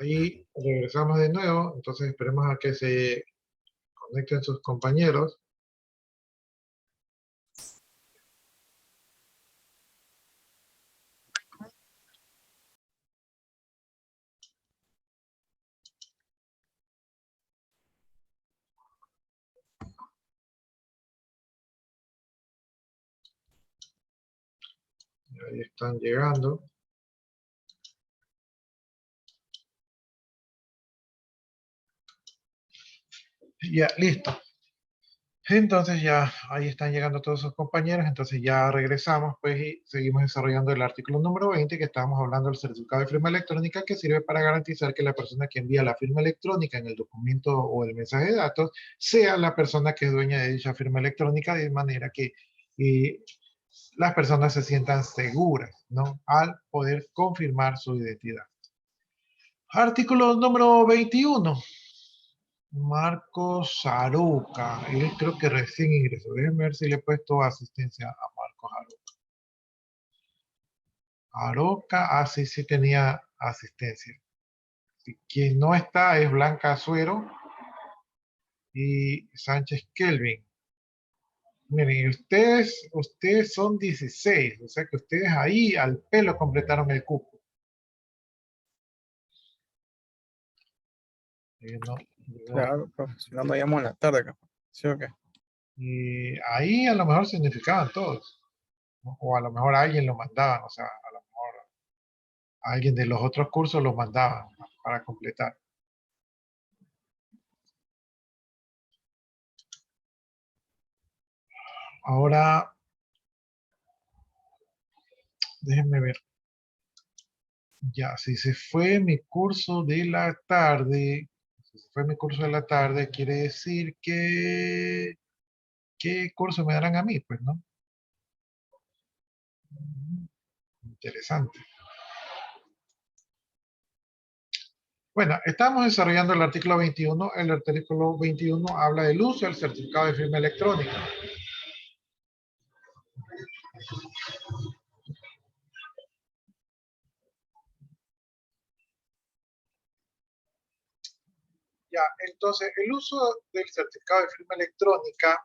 Ahí regresamos de nuevo, entonces esperemos a que se conecten sus compañeros. Ahí están llegando. Ya, listo. Entonces ya ahí están llegando todos sus compañeros, entonces ya regresamos pues y seguimos desarrollando el artículo número 20 que estábamos hablando del certificado de firma electrónica que sirve para garantizar que la persona que envía la firma electrónica en el documento o el mensaje de datos sea la persona que es dueña de dicha firma electrónica de manera que eh, las personas se sientan seguras, ¿no? Al poder confirmar su identidad. Artículo número 21. Marcos Aroca, él creo que recién ingresó. Déjenme ver si le he puesto asistencia a Marcos Aroca. Aroca, sí, sí tenía asistencia. Quien no está es Blanca Azuero y Sánchez Kelvin. Miren, ustedes son 16, o sea que ustedes ahí al pelo completaron el cupo. No, Claro, profe, si no, no llamo en la tarde, capaz. ¿Sí o qué? y ahí a lo mejor significaban todos, ¿no? O a lo mejor alguien lo mandaba, o sea, a lo mejor alguien de los otros cursos lo mandaba para completar. Ahora, déjenme ver. Ya, si se fue mi curso de la tarde, si se fue mi curso de la tarde, quiere decir que, ¿qué curso me darán a mí? Pues, ¿no? Interesante. Bueno, estamos desarrollando el artículo 21. El artículo 21 habla del uso del certificado de firma electrónica. Ya, entonces, el uso del certificado de firma electrónica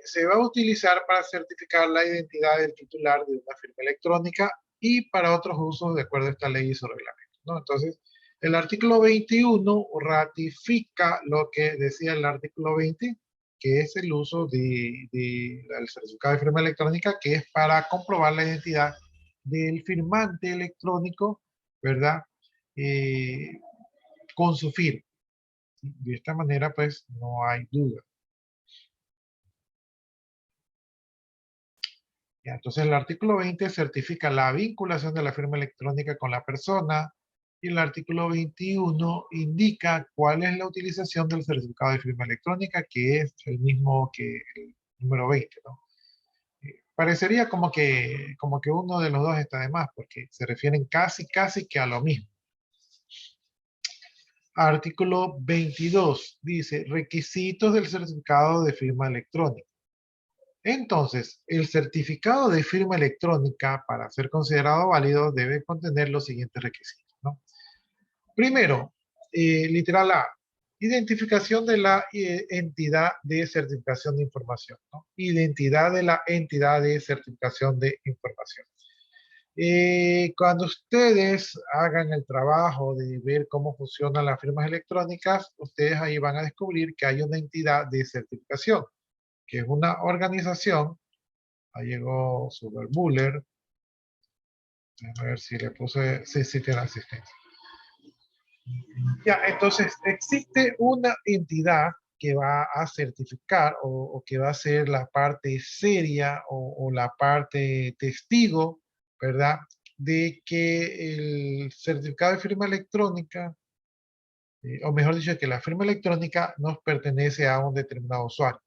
se va a utilizar para certificar la identidad del titular de una firma electrónica y para otros usos de acuerdo a esta ley y su reglamento, ¿no? Entonces, el artículo 21 ratifica lo que decía el artículo 20, que es el uso del certificado de firma electrónica, que es para comprobar la identidad del firmante electrónico, ¿verdad? Eh, con su firma. De esta manera, pues, no hay duda. Ya, entonces el artículo 20 certifica la vinculación de la firma electrónica con la persona y el artículo 21 indica cuál es la utilización del certificado de firma electrónica, que es el mismo que el número 20, ¿no? Parecería como que uno de los dos está de más, porque se refieren casi que a lo mismo. Artículo 22 dice requisitos del certificado de firma electrónica. Entonces, el certificado de firma electrónica, para ser considerado válido, debe contener los siguientes requisitos, ¿no? Primero, literal A, identificación de la entidad de certificación de información, ¿no? Identidad de la entidad de certificación de información. Cuando ustedes hagan el trabajo de ver cómo funcionan las firmas electrónicas, ustedes ahí van a descubrir que hay una entidad de certificación, que es una organización. Ahí llegó Superbuller. A ver si le puse. Sí, sí tiene asistencia. Ya, entonces existe una entidad que va a certificar o que va a ser la parte seria o la parte testigo, ¿verdad? De que el certificado de firma electrónica, o mejor dicho, que la firma electrónica nos pertenece a un determinado usuario,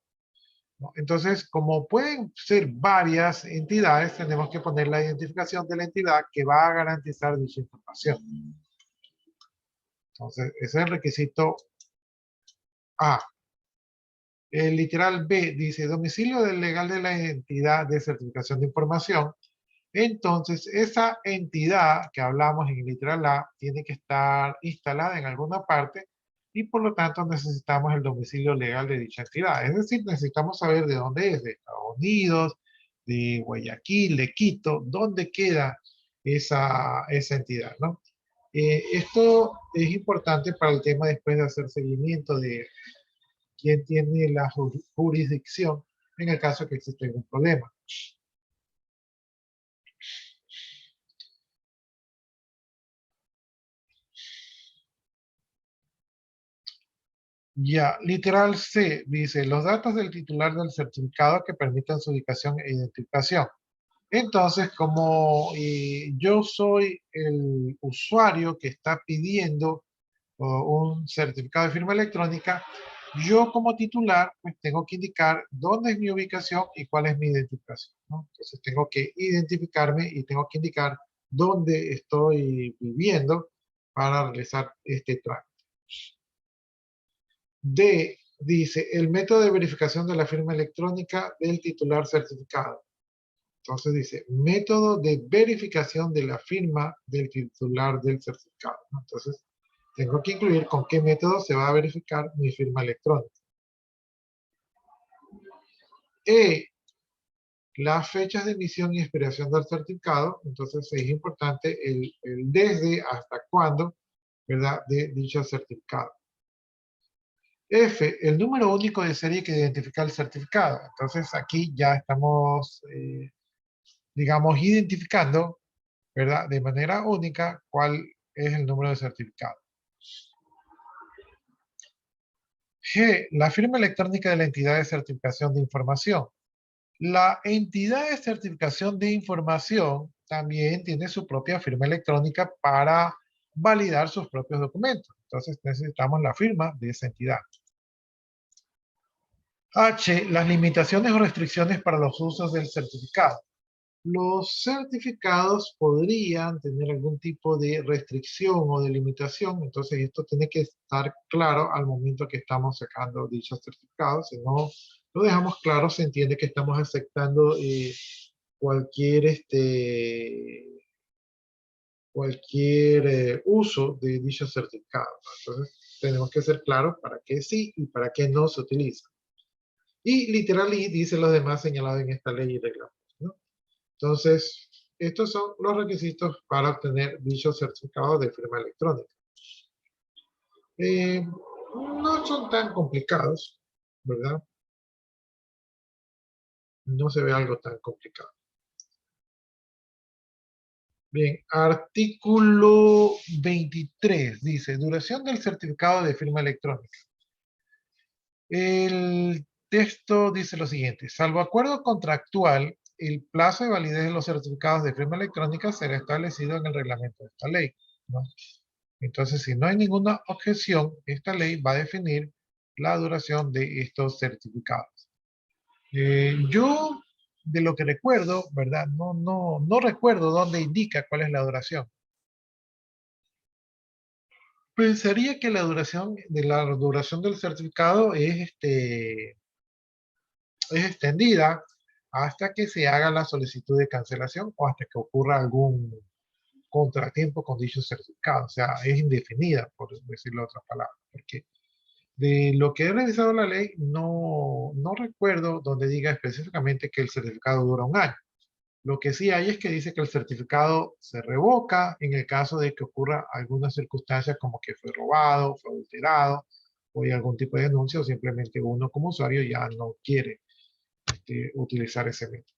¿no? Entonces, como pueden ser varias entidades, tenemos que poner la identificación de la entidad que va a garantizar dicha información. Entonces, ese es el requisito A. El literal B dice, domicilio legal de la entidad de certificación de información Entonces, esa entidad que hablamos en el literal A tiene que estar instalada en alguna parte y por lo tanto necesitamos el domicilio legal de dicha entidad. Es decir, necesitamos saber de dónde es, de Estados Unidos, de Guayaquil, de Quito, dónde queda esa entidad, ¿no? Esto es importante para el tema después de hacer seguimiento de quién tiene la jurisdicción en el caso que exista algún problema. Ya, literal C dice los datos del titular del certificado que permitan su ubicación e identificación. Entonces, como yo soy el usuario que está pidiendo un certificado de firma electrónica, yo como titular pues tengo que indicar dónde es mi ubicación y cuál es mi identificación, ¿no? Entonces tengo que identificarme y tengo que indicar dónde estoy viviendo para realizar este trámite. D dice el método de verificación de la firma electrónica del titular certificado. Entonces dice método de verificación de la firma del titular del certificado, ¿no? Entonces tengo que incluir con qué método se va a verificar mi firma electrónica. E, las fechas de emisión y expiración del certificado. Entonces es importante el desde hasta cuándo, ¿verdad?, de dicho certificado. F, el número único de serie que identifica el certificado. Entonces aquí ya estamos, digamos, identificando, ¿verdad?, de manera única cuál es el número de certificado. G, la firma electrónica de la entidad de certificación de información. La entidad de certificación de información también tiene su propia firma electrónica para validar sus propios documentos. Entonces necesitamos la firma de esa entidad. H, las limitaciones o restricciones para los usos del certificado. Los certificados podrían tener algún tipo de restricción o de limitación, entonces esto tiene que estar claro al momento que estamos sacando dichos certificados. Si no lo dejamos claro, se entiende que estamos aceptando cualquier, uso de dichos certificados, ¿no? Entonces tenemos que ser claros para qué sí y para qué no se utiliza. Y literal y dice los demás señalados en esta ley y reglamento, ¿no? Entonces, estos son los requisitos para obtener dicho certificado de firma electrónica. No son tan complicados, ¿verdad? No se ve algo tan complicado. Bien, artículo 23 dice, duración del certificado de firma electrónica. El texto dice lo siguiente, salvo acuerdo contractual, el plazo de validez de los certificados de firma electrónica será establecido en el reglamento de esta ley, ¿no? Entonces, si no hay ninguna objeción, esta ley va a definir la duración de estos certificados. Yo, de lo que recuerdo, ¿verdad? No recuerdo dónde indica cuál es la duración. Pensaría que la duración del certificado es extendida hasta que se haga la solicitud de cancelación o hasta que ocurra algún contratiempo con dicho certificado. O sea, es indefinida, por decirlo de otra palabra. Porque de lo que he revisado la ley, no recuerdo donde diga específicamente que el certificado dura un año. Lo que sí hay es que dice que el certificado se revoca en el caso de que ocurra alguna circunstancia como que fue robado, fue adulterado, o hay algún tipo de denuncia, o simplemente uno como usuario ya no quiere utilizar ese método.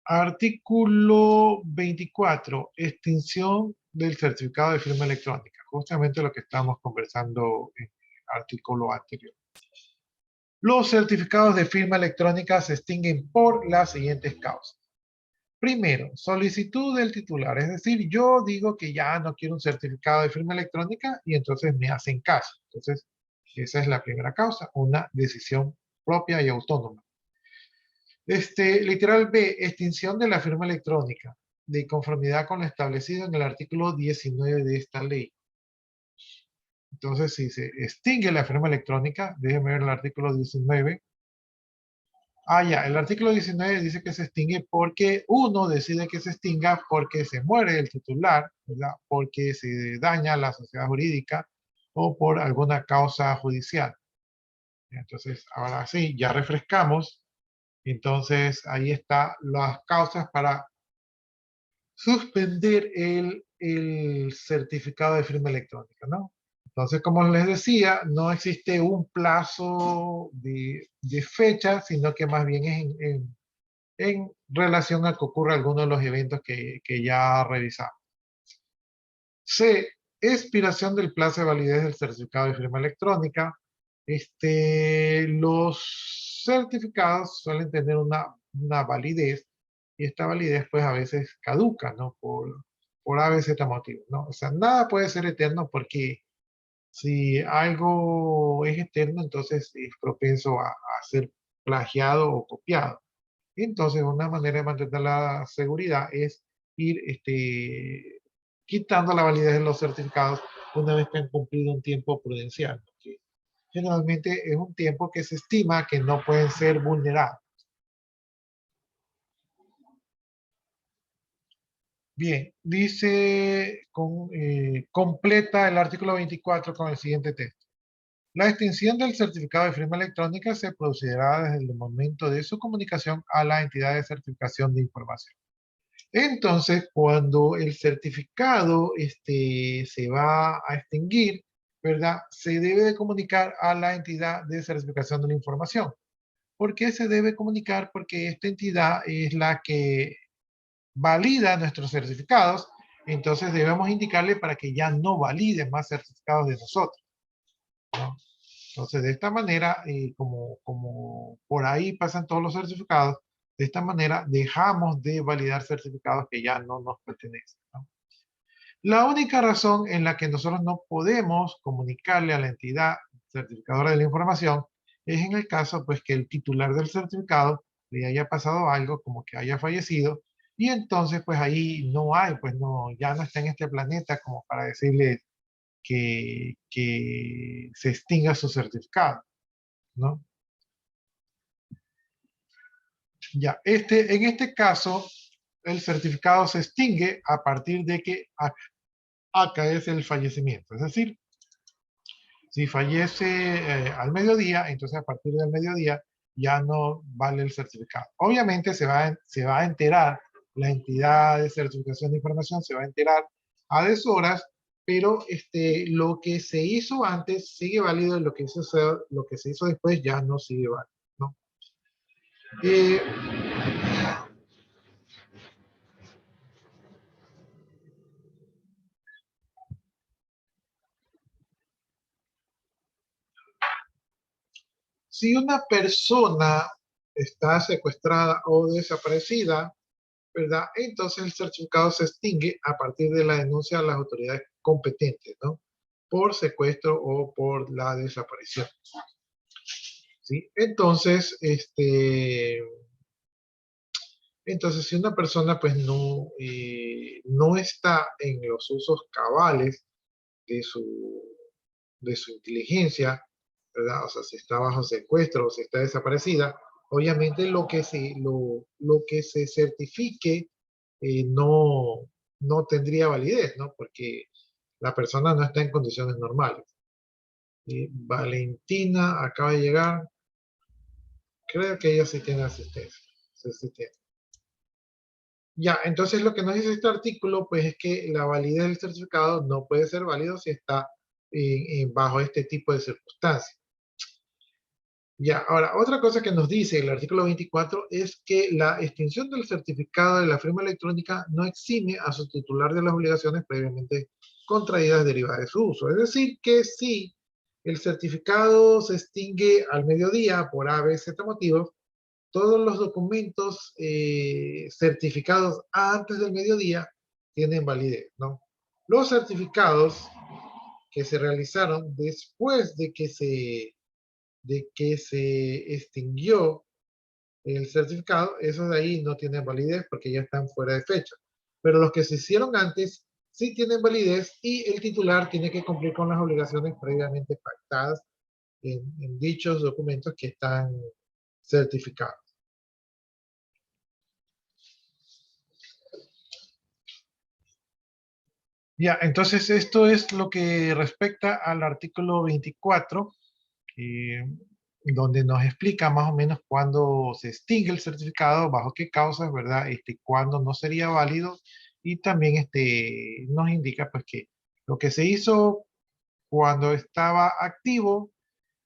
Artículo 24, extinción del certificado de firma electrónica. Justamente lo que estábamos conversando en el artículo anterior. Los certificados de firma electrónica se extinguen por las siguientes causas. Primero, solicitud del titular. Es decir, yo digo que ya no quiero un certificado de firma electrónica y entonces me hacen caso. Entonces, esa es la primera causa, una decisión propia y autónoma. Literal B, extinción de la firma electrónica, de conformidad con lo establecido en el artículo 19 de esta ley. Entonces, si se extingue la firma electrónica, déjenme ver el artículo 19. Ah, ya, el artículo 19 dice que se extingue porque uno decide que se extinga porque se muere el titular, ¿verdad? Porque se daña la sociedad jurídica o por alguna causa judicial. Entonces, ahora sí, ya refrescamos. Entonces, ahí están las causas para suspender el certificado de firma electrónica, ¿no? Entonces, como les decía, no existe un plazo de fecha, sino que más bien es en relación a que ocurra alguno de los eventos que ya revisamos. C. Expiración del plazo de validez del certificado de firma electrónica. Los certificados suelen tener una validez y esta validez pues a veces caduca, ¿no? Por A, B, Z motivos, ¿no? O sea, nada puede ser eterno porque si algo es eterno, entonces es propenso a ser plagiado o copiado. Entonces, una manera de mantener la seguridad es ir quitando la validez de los certificados una vez que han cumplido un tiempo prudencial, que generalmente es un tiempo que se estima que no pueden ser vulnerados. Bien, dice, completa el artículo 24 con el siguiente texto. La extinción del certificado de firma electrónica se producirá desde el momento de su comunicación a la entidad de certificación de información. Entonces, cuando el certificado se va a extinguir, ¿verdad? Se debe de comunicar a la entidad de certificación de la información. ¿Por qué se debe comunicar? Porque esta entidad es la que valida nuestros certificados, entonces debemos indicarle para que ya no valide más certificados de nosotros, ¿no? Entonces, de esta manera, como por ahí pasan todos los certificados, de esta manera dejamos de validar certificados que ya no nos pertenecen, ¿no? La única razón en la que nosotros no podemos comunicarle a la entidad certificadora de la información es en el caso pues que el titular del certificado le haya pasado algo como que haya fallecido y entonces pues ahí no hay, pues no, ya no está en este planeta como para decirle que se extinga su certificado, ¿no? Ya, en este caso, el certificado se extingue a partir de que acaece el fallecimiento. Es decir, si fallece al mediodía, entonces a partir del mediodía ya no vale el certificado. Obviamente se va a enterar, la entidad de certificación de información se va a enterar a deshoras, pero lo que se hizo antes sigue válido y lo que se hizo después ya no sigue válido, ¿no? Eh, Si una persona está secuestrada o desaparecida, ¿verdad? Entonces el certificado se extingue a partir de la denuncia a las autoridades competentes, ¿no? Por secuestro o por la desaparición, ¿sí? Entonces si una persona pues no está en los usos cabales de de su inteligencia, ¿verdad? O sea, si está bajo secuestro o si está desaparecida, obviamente lo que se certifique no tendría validez, ¿no? Porque la persona no está en condiciones normales. Valentina acaba de llegar, creo que ella sí tiene asistencia. Sí tiene. Ya, entonces lo que nos dice este artículo, pues es que la validez del certificado no puede ser válido si está bajo este tipo de circunstancias. Ya, ahora, otra cosa que nos dice el artículo 24 es que la extinción del certificado de la firma electrónica no exime a su titular de las obligaciones previamente contraídas derivadas de su uso. Es decir, que si el certificado se extingue al mediodía por A, B, Z motivos, todos los documentos certificados antes del mediodía tienen validez, ¿no? Los certificados que se realizaron después de que se extinguió el certificado, esos de ahí no tienen validez porque ya están fuera de fecha. Pero los que se hicieron antes sí tienen validez y el titular tiene que cumplir con las obligaciones previamente pactadas en dichos documentos que están certificados. Ya, entonces esto es lo que respecta al artículo 24, eh, donde nos explica más o menos cuándo se extingue el certificado, bajo qué causas, ¿verdad? Cuándo no sería válido, y también nos indica pues que lo que se hizo cuando estaba activo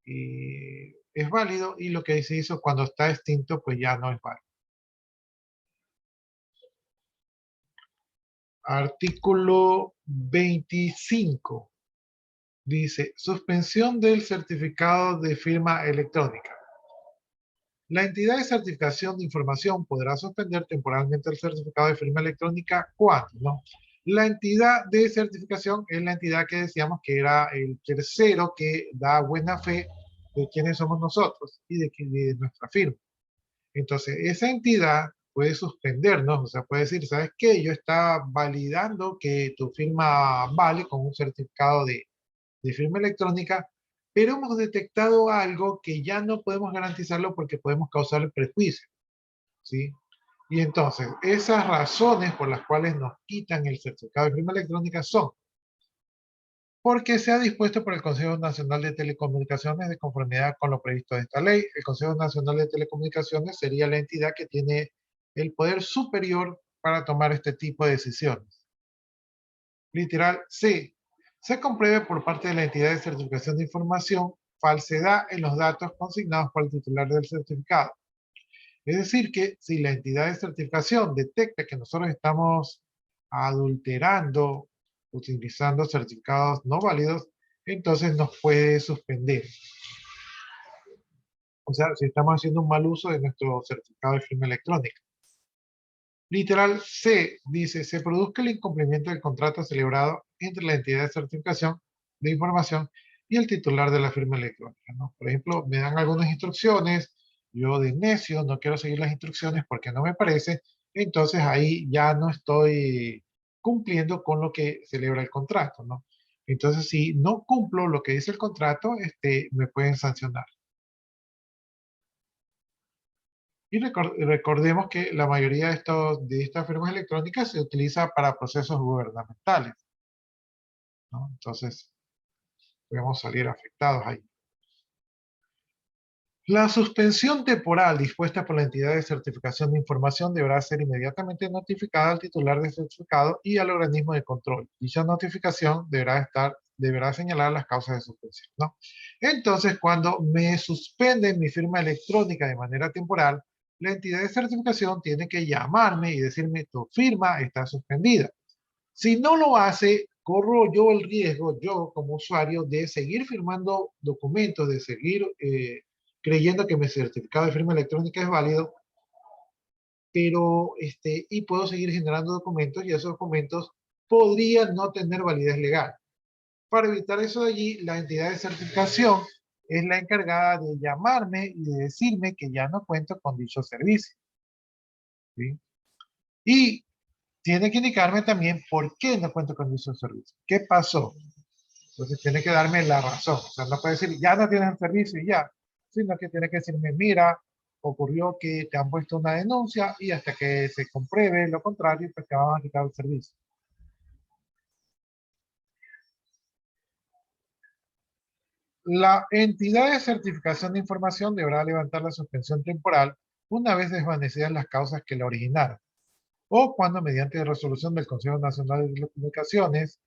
es válido, y lo que se hizo cuando está extinto pues ya no es válido. Artículo 25. Dice, suspensión del certificado de firma electrónica. La entidad de certificación de información podrá suspender temporalmente el certificado de firma electrónica cuando, ¿no? La entidad de certificación es la entidad que decíamos que era el tercero que da buena fe de quiénes somos nosotros y de nuestra firma. Entonces, esa entidad puede suspendernos, o sea, puede decir, ¿sabes qué? Yo estaba validando que tu firma vale con un certificado de firma electrónica, pero hemos detectado algo que ya no podemos garantizarlo porque podemos causar el prejuicio, ¿sí? Y entonces, esas razones por las cuales nos quitan el certificado de firma electrónica son porque se ha dispuesto por el Consejo Nacional de Telecomunicaciones de conformidad con lo previsto en esta ley. El Consejo Nacional de Telecomunicaciones sería la entidad que tiene el poder superior para tomar este tipo de decisiones. Literal C. Se compruebe por parte de la entidad de certificación de información falsedad en los datos consignados por el titular del certificado. Es decir, que si la entidad de certificación detecta que nosotros estamos adulterando, utilizando certificados no válidos, entonces nos puede suspender. O sea, si estamos haciendo un mal uso de nuestro certificado de firma electrónica. Literal C dice, se produzca el incumplimiento del contrato celebrado entre la entidad de certificación de información y el titular de la firma electrónica, ¿no? Por ejemplo, me dan algunas instrucciones, yo de necio no quiero seguir las instrucciones porque no me parece, entonces ahí ya no estoy cumpliendo con lo que celebra el contrato, ¿no? Entonces, si no cumplo lo que dice el contrato, me pueden sancionar. Y recordemos que la mayoría de estas firmas electrónicas se utiliza para procesos gubernamentales, ¿no? Entonces, podemos salir afectados ahí. La suspensión temporal dispuesta por la entidad de certificación de información deberá ser inmediatamente notificada al titular del certificado y al organismo de control. Dicha notificación deberá señalar las causas de suspensión, ¿no? Entonces, cuando me suspenden mi firma electrónica de manera temporal, la entidad de certificación tiene que llamarme y decirme, tu firma está suspendida. Si no lo hace, corro yo el riesgo, yo como usuario, de seguir firmando documentos, de seguir creyendo que mi certificado de firma electrónica es válido, pero y puedo seguir generando documentos y esos documentos podrían no tener validez legal. Para evitar eso de allí, la entidad de certificación es la encargada de llamarme y de decirme que ya no cuento con dicho servicio, ¿sí? Y tiene que indicarme también por qué no cuento con dicho servicio. ¿Qué pasó? Entonces tiene que darme la razón. O sea, no puede decir, ya no tienes el servicio y ya, sino que tiene que decirme, mira, ocurrió que te han puesto una denuncia y hasta que se compruebe lo contrario, pues te van a quitar el servicio. La entidad de certificación de información deberá levantar la suspensión temporal una vez desvanecidas las causas que la originaron, o cuando mediante resolución del Consejo Nacional de Telecomunicaciones,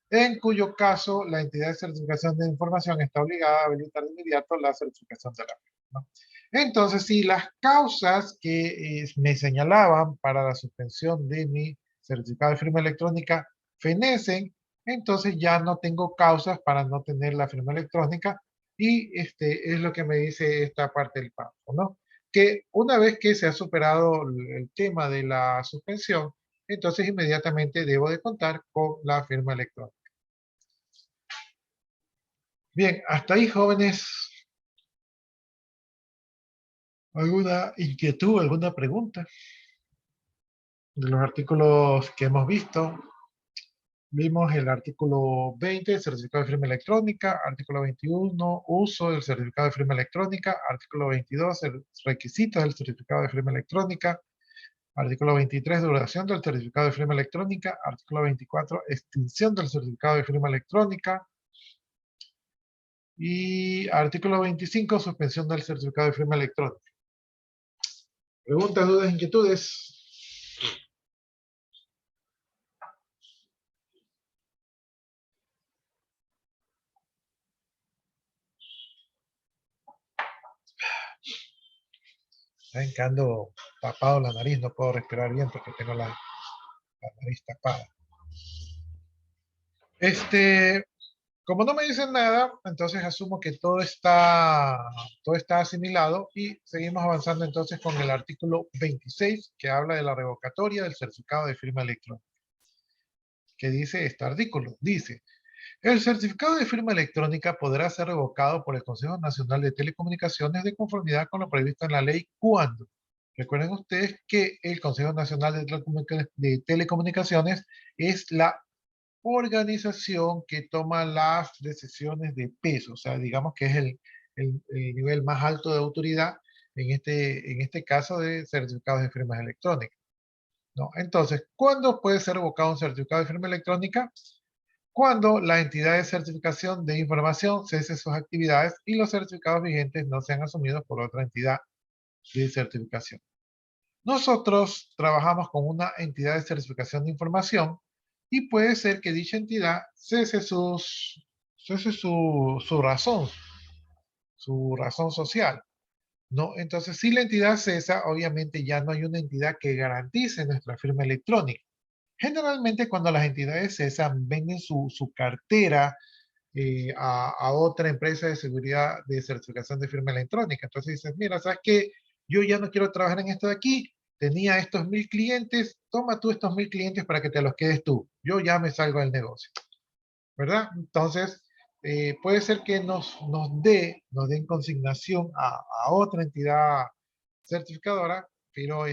en cuyo caso la entidad de certificación de información está obligada a habilitar de inmediato la certificación de la firma, ¿no? Entonces, si las causas que me señalaban para la suspensión de mi certificado de firma electrónica fenecen, entonces ya no tengo causas para no tener la firma electrónica, y es lo que me dice esta parte del párrafo, ¿no? Que una vez que se ha superado el tema de la suspensión, entonces inmediatamente debo de contar con la firma electrónica. Bien, hasta ahí, jóvenes. ¿Alguna inquietud, alguna pregunta de los artículos que hemos visto? Vimos el artículo 20, certificado de firma electrónica; artículo 21, uso del certificado de firma electrónica; artículo 22, requisitos del certificado de firma electrónica; Artículo 23, duración del certificado de firma electrónica. Artículo 24, extinción del certificado de firma electrónica. Y artículo 25, suspensión del certificado de firma electrónica. ¿Preguntas, dudas, inquietudes? Saben que ando tapado la nariz, no puedo respirar bien porque tengo la nariz tapada. Como no me dicen nada, entonces asumo que todo está asimilado y seguimos avanzando entonces con el artículo 26 que habla de la revocatoria del certificado de firma electrónica. ¿Qué dice este artículo? Dice, el certificado de firma electrónica podrá ser revocado por el Consejo Nacional de Telecomunicaciones de conformidad con lo previsto en la ley cuando. Recuerden ustedes que el Consejo Nacional de Telecomunicaciones es la organización que toma las decisiones de peso, o sea, digamos que es el nivel más alto de autoridad en este caso de certificados de firmas electrónicas, ¿no? Entonces, ¿cuándo puede ser revocado un certificado de firma electrónica? Cuando la entidad de certificación de información cese sus actividades y los certificados vigentes no sean asumidos por otra entidad de certificación. Nosotros trabajamos con una entidad de certificación de información y puede ser que dicha entidad cese su razón social, ¿no? Entonces, si la entidad cesa, obviamente ya no hay una entidad que garantice nuestra firma electrónica. Generalmente cuando las entidades cesan, venden su cartera a otra empresa de seguridad de certificación de firma electrónica. Entonces dices, mira, ¿sabes qué? Yo ya no quiero trabajar en esto de aquí, tenía estos 1000 clientes, toma tú estos 1000 clientes para que te los quedes tú. Yo ya me salgo del negocio, ¿verdad? Entonces, puede ser que nos den consignación a otra entidad certificadora, pero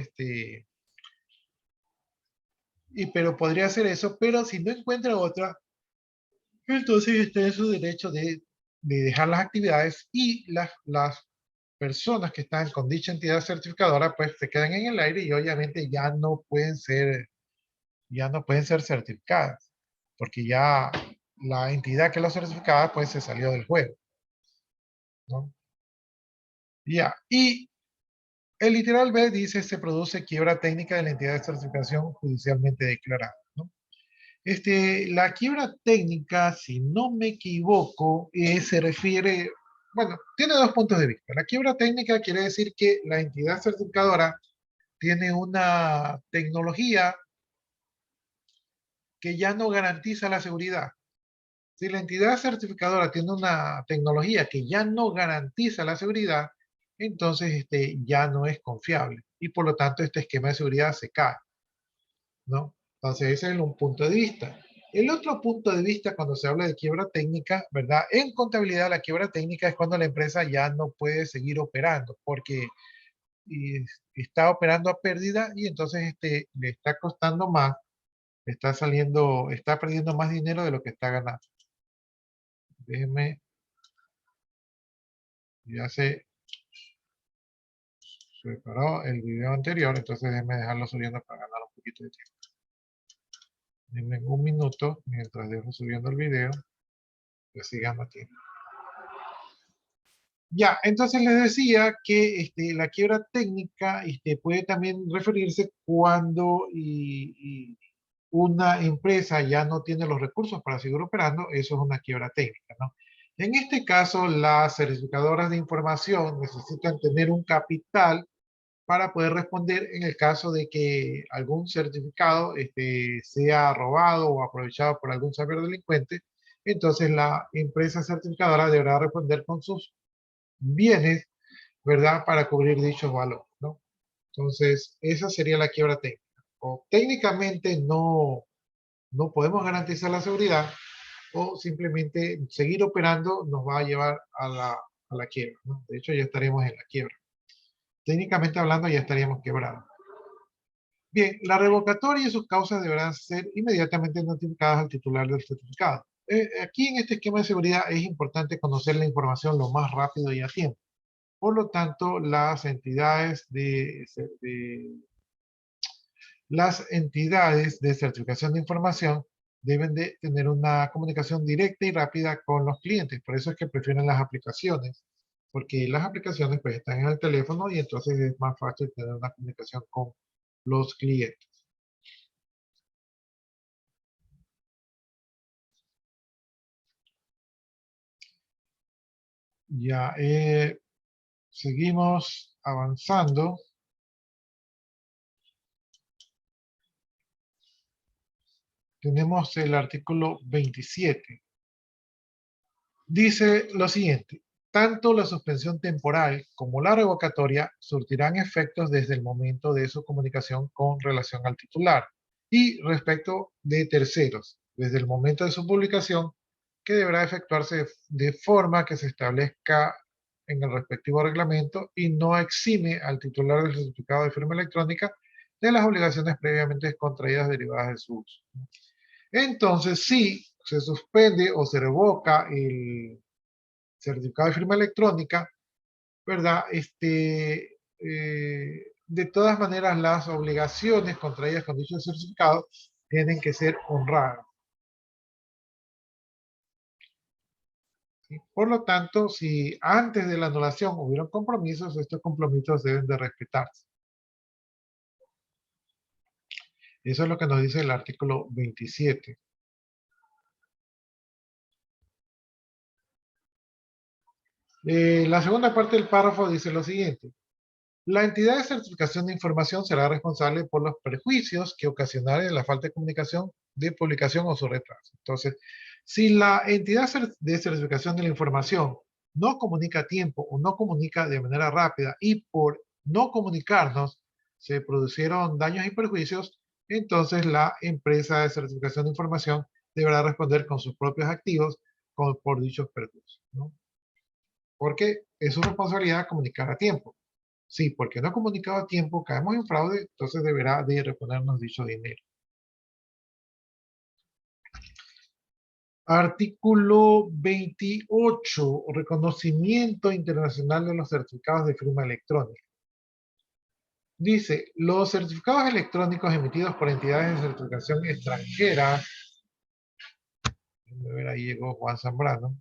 pero podría hacer eso, pero si no encuentra otra, entonces está en su derecho de dejar las actividades y las personas que están con dicha entidad certificadora pues se quedan en el aire y obviamente ya no pueden ser certificadas porque ya la entidad que lo certificaba pues se salió del juego, ¿no? Ya, y el literal B dice se produce quiebra técnica de la entidad de certificación judicialmente declarada, ¿no? La quiebra técnica, si no me equivoco, se refiere, bueno, tiene dos puntos de vista. La quiebra técnica quiere decir que la entidad certificadora tiene una tecnología que ya no garantiza la seguridad. Si la entidad certificadora tiene una tecnología que ya no garantiza la seguridad, entonces ya no es confiable y por lo tanto este esquema de seguridad se cae, ¿no? Entonces ese es un punto de vista. El otro punto de vista cuando se habla de quiebra técnica, ¿verdad? En contabilidad la quiebra técnica es cuando la empresa ya no puede seguir operando porque está operando a pérdida y entonces le está costando más, está perdiendo más dinero de lo que está ganando. Déjenme, ya se preparó el video anterior, entonces déjenme dejarlo subiendo para ganar un poquito de tiempo. Denme un minuto mientras dejo subiendo el video. Que sigan aquí. Ya, entonces les decía que la quiebra técnica puede también referirse cuando una empresa ya no tiene los recursos para seguir operando, eso es una quiebra técnica, ¿no? En este caso, las certificadoras de información necesitan tener un capital para poder responder en el caso de que algún certificado sea robado o aprovechado por algún ciberdelincuente. Entonces la empresa certificadora deberá responder con sus bienes, ¿verdad? Para cubrir dichos valores, ¿no? Entonces, esa sería la quiebra técnica. O técnicamente no podemos garantizar la seguridad o simplemente seguir operando nos va a llevar a la quiebra, ¿no? De hecho, ya estaremos en la quiebra. Técnicamente hablando, ya estaríamos quebrados. Bien, la revocatoria y sus causas deberán ser inmediatamente notificadas al titular del certificado. Aquí en este esquema de seguridad es importante conocer la información lo más rápido y a tiempo. Por lo tanto, las entidades las entidades de certificación de información deben de tener una comunicación directa y rápida con los clientes. Por eso es que prefieren las aplicaciones, porque las aplicaciones pues están en el teléfono y entonces es más fácil tener una comunicación con los clientes. Ya, seguimos avanzando. Tenemos el artículo 27. Dice lo siguiente: tanto la suspensión temporal como la revocatoria surtirán efectos desde el momento de su comunicación con relación al titular y respecto de terceros, desde el momento de su publicación, que deberá efectuarse de forma que se establezca en el respectivo reglamento y no exime al titular del certificado de firma electrónica de las obligaciones previamente contraídas derivadas de su uso. Entonces, si se suspende o se revoca el certificado de firma electrónica, ¿verdad? De todas maneras, las obligaciones contraídas con dicho certificado tienen que ser honradas. ¿Sí? Por lo tanto, si antes de la anulación hubieron compromisos, estos compromisos deben de respetarse. Eso es lo que nos dice el artículo 27. La segunda parte del párrafo dice lo siguiente: la entidad de certificación de información será responsable por los perjuicios que ocasionare la falta de comunicación, de publicación o su retraso. Entonces, si la entidad de certificación de la información no comunica a tiempo o no comunica de manera rápida y por no comunicarnos se produjeron daños y perjuicios, entonces la empresa de certificación de información deberá responder con sus propios activos por dichos perjuicios, ¿no? Porque es su responsabilidad comunicar a tiempo. Sí, porque no ha comunicado a tiempo, caemos en fraude, entonces deberá de reponernos dicho dinero. Artículo 28, reconocimiento internacional de los certificados de firma electrónica. Dice, los certificados electrónicos emitidos por entidades de certificación extranjera, a ver, ahí llegó Juan Zambrano.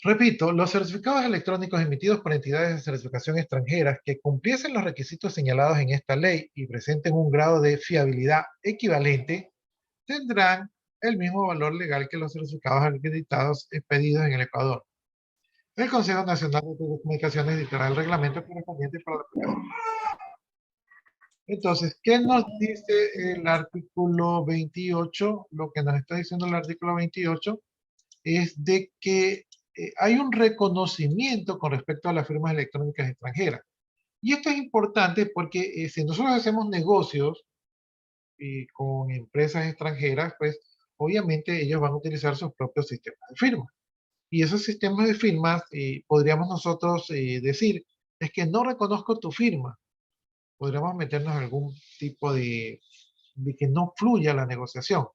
Repito, los certificados electrónicos emitidos por entidades de certificación extranjeras que cumpliesen los requisitos señalados en esta ley y presenten un grado de fiabilidad equivalente tendrán el mismo valor legal que los certificados acreditados expedidos en el Ecuador. El Consejo Nacional de Telecomunicaciones dictará el reglamento correspondiente para la aplicación. Entonces, ¿qué nos dice el artículo 28? Lo que nos está diciendo el artículo 28 es de que hay un reconocimiento con respecto a las firmas electrónicas extranjeras. Y esto es importante porque si nosotros hacemos negocios con empresas extranjeras, pues obviamente ellos van a utilizar sus propios sistemas de firma. Y esos sistemas de firmas, podríamos nosotros decir, es que no reconozco tu firma. Podríamos meternos en algún tipo de que no fluya la negociación.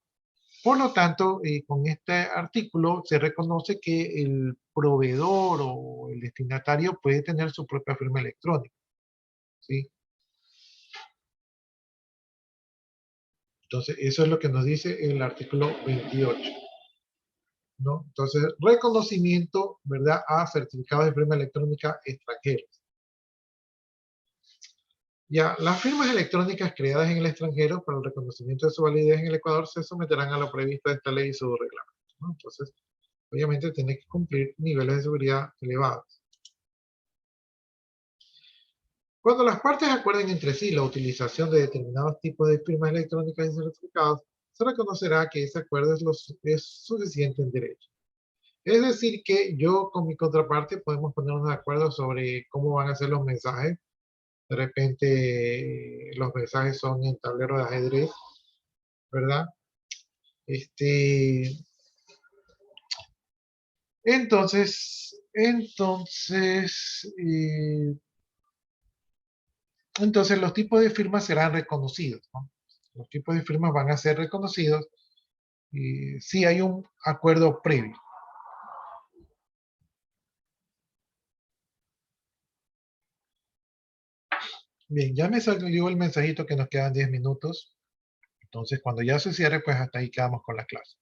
Por lo tanto, con este artículo se reconoce que el proveedor o el destinatario puede tener su propia firma electrónica, ¿sí? Entonces, eso es lo que nos dice el artículo 28, ¿no? Entonces, reconocimiento, ¿verdad?, a certificados de firma electrónica extranjeros. Ya, las firmas electrónicas creadas en el extranjero para el reconocimiento de su validez en el Ecuador se someterán a lo previsto de esta ley y su reglamento, ¿no? Entonces, obviamente tiene que cumplir niveles de seguridad elevados. Cuando las partes acuerden entre sí la utilización de determinados tipos de firmas electrónicas y certificados, se reconocerá que ese acuerdo es suficiente en derecho. Es decir, que yo con mi contraparte podemos ponernos de acuerdo sobre cómo van a ser los mensajes. De repente los mensajes son en tablero de ajedrez, ¿verdad? Este, entonces los tipos de firmas serán reconocidos, ¿no? Los tipos de firmas van a ser reconocidos si hay un acuerdo previo. Bien, ya me salió el mensajito que nos quedan 10 minutos. Entonces, cuando ya se cierre, pues hasta ahí quedamos con la clase.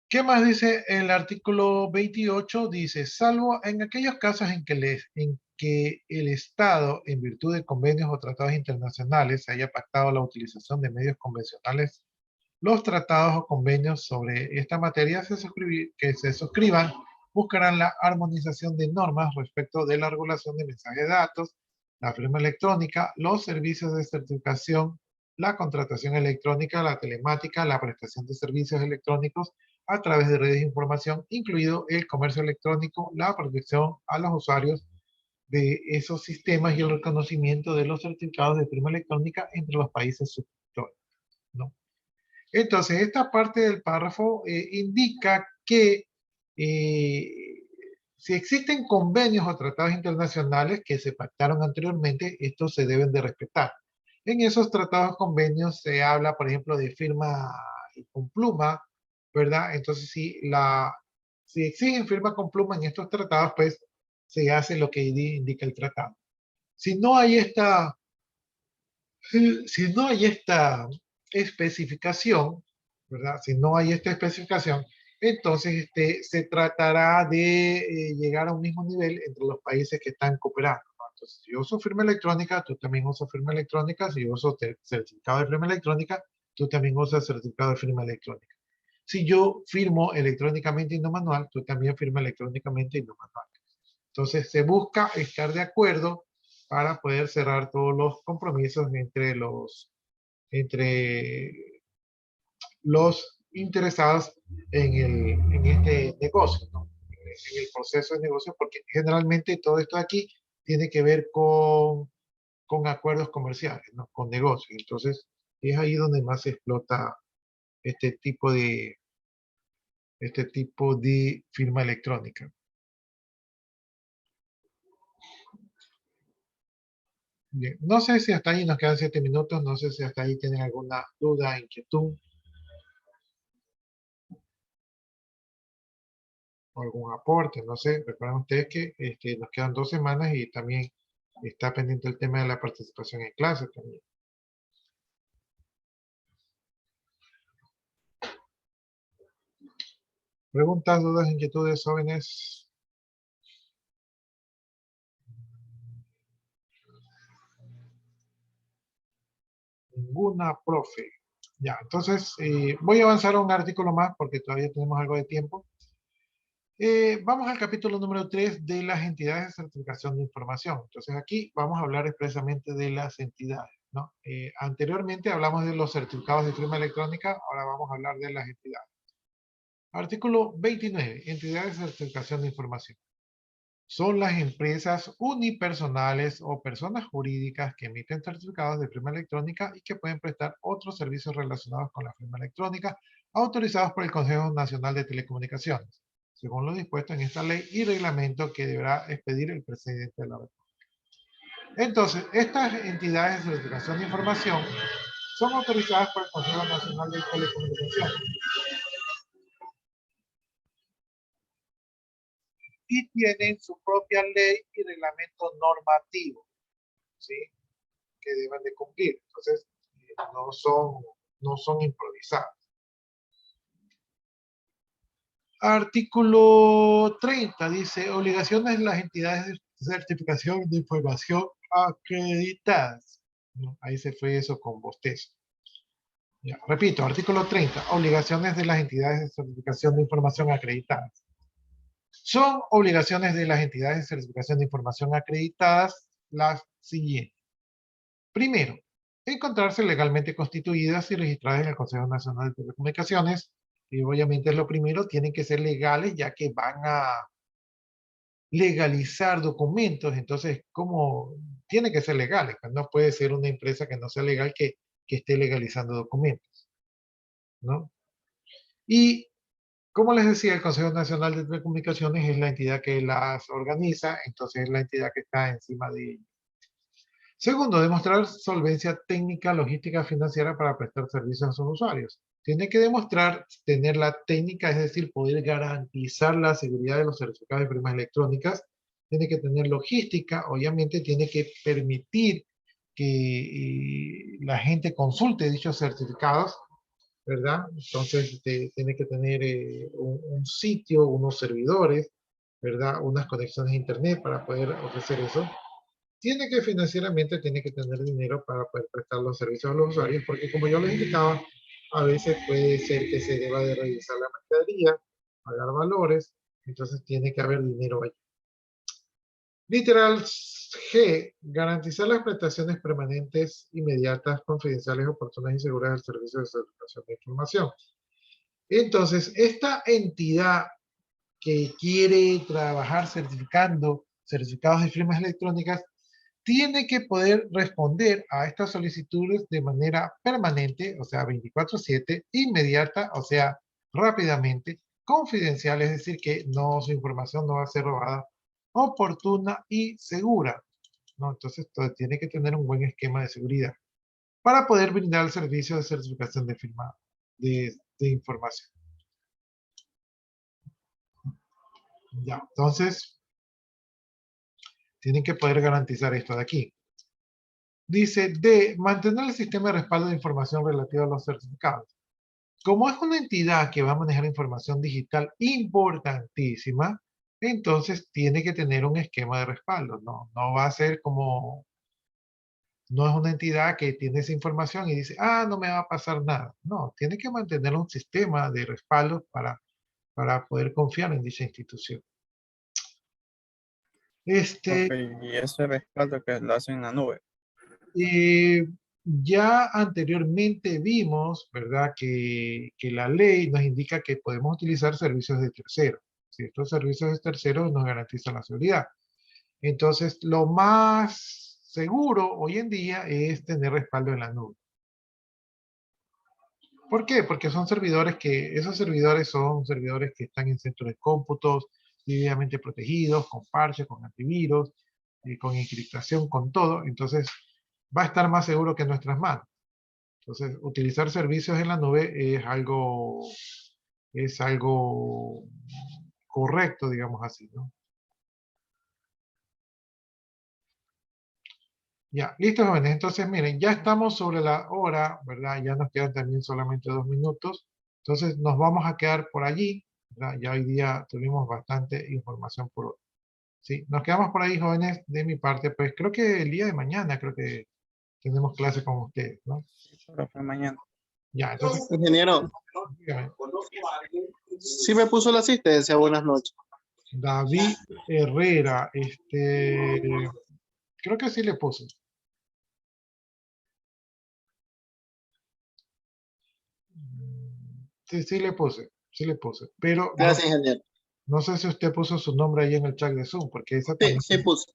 ¿Qué más dice el artículo 28? Dice, salvo en aquellos casos en que el Estado, en virtud de convenios o tratados internacionales, haya pactado la utilización de medios convencionales, los tratados o convenios sobre esta materia que se suscriban buscarán la armonización de normas respecto de la regulación de mensajes de datos, la firma electrónica, los servicios de certificación, la contratación electrónica, la telemática, la prestación de servicios electrónicos a través de redes de información, incluido el comercio electrónico, la protección a los usuarios de esos sistemas y el reconocimiento de los certificados de firma electrónica entre los países suscriptores, ¿no? Entonces, esta parte del párrafo indica que eh, si existen convenios o tratados internacionales que se pactaron anteriormente, estos se deben de respetar. En esos tratados convenios se habla, por ejemplo, de firma con pluma, ¿verdad? Entonces, si exigen firma con pluma en estos tratados, pues se hace lo que indica el tratado. Si no hay esta, si no hay esta especificación, ¿verdad? Si no hay esta especificación, entonces se tratará de llegar a un mismo nivel entre los países que están cooperando, ¿no? Entonces, si yo uso firma electrónica, tú también usas firma electrónica. Si yo uso certificado de firma electrónica, tú también usas certificado de firma electrónica. Si yo firmo electrónicamente y no manual, tú también firmas electrónicamente y no manual. Entonces, se busca estar de acuerdo para poder cerrar todos los compromisos entre los interesados en este negocio, ¿no? En el proceso de negocio, porque generalmente todo esto aquí tiene que ver con acuerdos comerciales, ¿no? Con negocios. Entonces, es ahí donde más se explota este tipo de, este tipo de firma electrónica. Bien. No sé si hasta ahí nos quedan 7 minutos, no sé si hasta ahí tienen alguna duda, inquietud o algún aporte, no sé. Recuerden ustedes que nos quedan 2 semanas y también está pendiente el tema de la participación en clase también. Preguntas, dudas, inquietudes, jóvenes. Ninguna, profe. Ya, entonces voy a avanzar a un artículo más porque todavía tenemos algo de tiempo. Vamos al capítulo número 3 de las entidades de certificación de información. Entonces aquí vamos a hablar expresamente de las entidades, ¿no? Anteriormente hablamos de los certificados de firma electrónica, ahora vamos a hablar de las entidades. Artículo 29, entidades de certificación de información. Son las empresas unipersonales o personas jurídicas que emiten certificados de firma electrónica y que pueden prestar otros servicios relacionados con la firma electrónica autorizados por el Consejo Nacional de Telecomunicaciones, según lo dispuesto en esta ley y reglamento que deberá expedir el presidente de la República. Entonces, estas entidades de certificación de información son autorizadas por el Consejo Nacional de Telecomunicaciones y tienen su propia ley y reglamento normativo, ¿sí? Que deben de cumplir. Entonces, no son improvisadas. Artículo 30 dice, obligaciones de las entidades de certificación de información acreditadas. ¿No? Ahí se fue eso con bostezo. Ya, repito, artículo 30, obligaciones de las entidades de certificación de información acreditadas. Son obligaciones de las entidades de certificación de información acreditadas las siguientes. Primero, encontrarse legalmente constituidas y registradas en el Consejo Nacional de Telecomunicaciones. Y obviamente es lo primero, tienen que ser legales ya que van a legalizar documentos. Entonces, ¿cómo? Tiene que ser legales. No puede ser una empresa que no sea legal que esté legalizando documentos, ¿no? Y como les decía, el Consejo Nacional de Telecomunicaciones es la entidad que las organiza, entonces es la entidad que está encima de ellos. Segundo, demostrar solvencia técnica, logística, financiera para prestar servicios a sus usuarios. Tiene que demostrar tener la técnica, es decir, poder garantizar la seguridad de los certificados de firmas electrónicas tiene que tener logística, obviamente tiene que permitir que la gente consulte dichos certificados, ¿verdad? Entonces tiene que tener un sitio, unos servidores, ¿verdad? Unas conexiones a internet para poder ofrecer eso. Tiene que financieramente, tiene que tener dinero para poder prestar los servicios a los usuarios, porque como yo les indicaba, a veces puede ser que se deba de revisar la mercadería, pagar valores, entonces tiene que haber dinero ahí. Literal G, garantizar las prestaciones permanentes, inmediatas, confidenciales, oportunas y seguras del servicio de certificación de información. Entonces, esta entidad que quiere trabajar certificando certificados de firmas electrónicas tiene que poder responder a estas solicitudes de manera permanente, o sea, 24/7, inmediata, o sea, rápidamente, confidencial, es decir, que no, su información no va a ser robada, oportuna y segura, ¿no? Entonces, tiene que tener un buen esquema de seguridad para poder brindar el servicio de certificación de firma de información. Ya, entonces, tienen que poder garantizar esto de aquí. Dice, D, mantener el sistema de respaldo de información relativa a los certificados. Como es una entidad que va a manejar información digital importantísima, entonces tiene que tener un esquema de respaldo. No va a ser como, no es una entidad que tiene esa información y dice, no me va a pasar nada. No, tiene que mantener un sistema de respaldo para poder confiar en dicha institución. Profe, y ese respaldo que lo hacen en la nube. Ya anteriormente vimos, ¿verdad?, que la ley nos indica que podemos utilizar servicios de terceros. Si estos servicios de terceros nos garantizan la seguridad. Entonces, lo más seguro hoy en día es tener respaldo en la nube. ¿Por qué? Porque son servidores esos servidores son servidores que están en centros de cómputos, debidamente protegidos, con parches, con antivirus, con encriptación, con todo. Entonces, va a estar más seguro que en nuestras manos. Entonces, utilizar servicios en la nube es algo correcto, digamos así, ¿no? Ya, listo, jóvenes. Entonces, miren, ya estamos sobre la hora, ¿verdad? Ya nos quedan también solamente 2 minutos. Entonces, nos vamos a quedar por allí, ¿verdad? Ya hoy día tuvimos bastante información por hoy. Sí, nos quedamos por ahí, jóvenes. De mi parte, pues creo que el día de mañana, creo que tenemos clase con ustedes, ¿no? Profe, mañana. Ya, entonces, Ingeniero, dígame. sí me puso la asistencia, buenas noches. David Herrera, creo que sí le puse. Sí, sí le puse. Pero Gracias, ingeniero. no sé si usted puso su nombre ahí en el chat de Zoom, porque esa Sí, también. sí puse.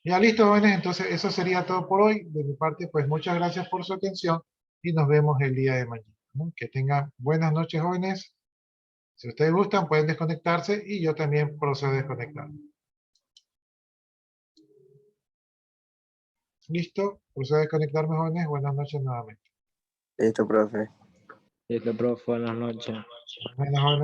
Ya listo, jóvenes, entonces eso sería todo por hoy. De mi parte, pues muchas gracias por su atención y nos vemos el día de mañana, ¿no? Que tengan buenas noches, jóvenes. Si ustedes gustan, pueden desconectarse y yo también procedo a desconectar. ¿Listo? Procedo a desconectarme, jóvenes. Buenas noches nuevamente. Listo, profe. Listo, profe, buenas noches. Buenas, jóvenes.